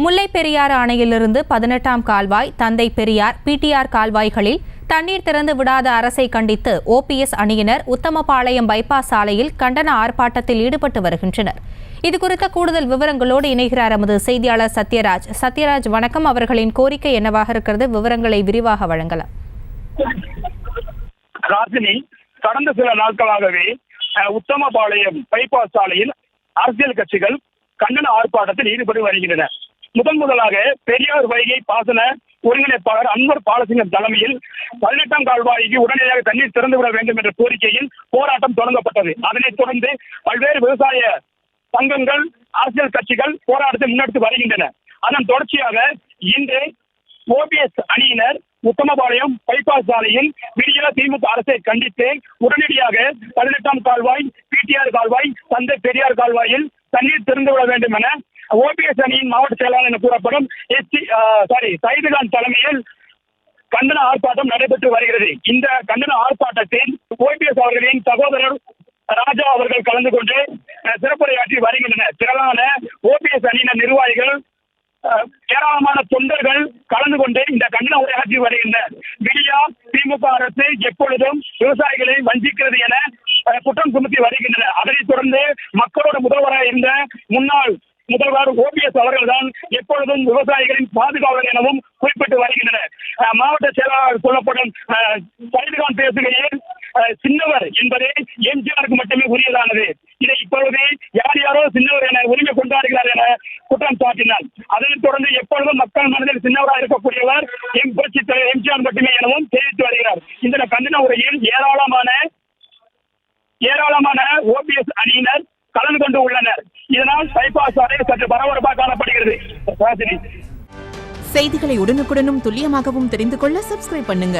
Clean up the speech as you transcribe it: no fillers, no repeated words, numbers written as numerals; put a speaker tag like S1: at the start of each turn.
S1: முல்லை பெரியாறு அணையிலிருந்து 18ஆம் கால்வாய், தந்தை பெரியார், பிடிஆர் கால்வாய்களில் தண்ணீர் திறந்து விடாத அரசை கண்டித்து ஓபிஎஸ் அணியினர் உத்தமபாளையம் பைபாஸ் சாலையில் கண்டன ஆர்ப்பாட்டத்தில் ஈடுபட்டு வருகின்றனர். இதுகுறித்த கூடுதல் விவரங்களோடு இணைகிறார் எமது செய்தியாளர் சத்யராஜ். சத்யராஜ், வணக்கம். அவர்களின் கோரிக்கை என்னவாக இருக்கிறது? விவரங்களை விரிவாக வழங்கலாம்.
S2: ராஜினி, கடந்த சில நாட்களாகவே உத்தமபாளையம் பைபாஸ் சாலையில் அரசியல் கட்சிகள் கண்டன ஆர்ப்பாட்டத்தில் ஈடுபட்டு வருகின்றன. முதலாக பெரியார் வைகை பாசன ஒருங்கிணைப்பாளர் அன்வர் பாலசிங்கம் தலைமையில் 18ஆம் கால்வாய்க்கு உடனடியாக தண்ணீர் திறந்துவிட வேண்டும் என்ற கோரிக்கையில் போராட்டம் தொடங்கப்பட்டது. அதனைத் தொடர்ந்து பல்வேறு விவசாய சங்கங்கள், அரசியல் கட்சிகள் போராட்டத்தை முன்னெடுத்து வருகின்றன. அதன் தொடர்ச்சியாக இன்று ஓபிஎஸ் அணியினர் உத்தமபாளையம் பைபாஸ் சாலையில் விடியல திமுக அரசை கண்டித்து உடனடியாக 18ஆம் கால்வாய், பிடிஆர் கால்வாய், தந்தை பெரியார் கால்வாயில் தண்ணீர் திறந்துவிட வேண்டும் என ஓபிஎஸ் அணியின் மாவட்ட செயலாளர் என கூறப்படும் சைதுகான் தலைமையில் கண்டன ஆர்ப்பாட்டம் நடைபெற்று வருகிறது. இந்த கண்டன ஆர்ப்பாட்டத்தில் ஓபிஎஸ் அவர்களின் சகோதரர் ராஜா அவர்கள் கலந்து கொண்டு சிறப்புரையாற்றி வருகின்றனர். திரளான ஓபிஎஸ் அணியினர் நிர்வாகிகள், ஏராளமான தொண்டர்கள் கலந்து கொண்டு இந்த கண்டன உரையாற்றி வருகின்றனர். விடியா திமுக அரசு எப்பொழுதும் விவசாயிகளை வஞ்சிக்கிறது என குற்றம் சுமத்தி வருகின்றனர். அதனைத் தொடர்ந்து மக்களோட முதல்வராக இருந்த முன்னாள் முதல்வர் ஓபிஎஸ் அவர்கள் தான் எப்பொழுதும் விவசாயிகளின் பாதுகாவலர் எனவும் குறிப்பிட்டு வருகின்றனர். மாவட்ட செயலாளர் சொல்லப்படும் சைதுகான் பேசுகையில் சின்னவர் என்பது எம்ஜிஆருக்கு மட்டுமே உரியதானது. இதை இப்பொழுது யாரோ சின்னவர் என உரிமை கொண்டாடுகிறார் என குற்றம் சாட்டினார். அதனைத் தொடர்ந்து எப்பொழுதும் மக்கள் மனதில் சின்னவராக இருக்கக்கூடியவர் புரட்சித் தலைவர் எம்ஜிஆர் மட்டுமே எனவும் தெரிவித்து வருகிறார். இந்த கண்டன உரையில் ஏராளமான ஓபிஎஸ் அணியினர் கலந்து கொண்டு உள்ளனர். இதனால் பைபாஸ் சாலை சற்று பரபரப்பாக காணப்படுகிறது.
S3: செய்திகளை உடனுக்குடனும் துல்லியமாகவும் தெரிந்து கொள்ள சப்ஸ்கிரைப் பண்ணுங்க.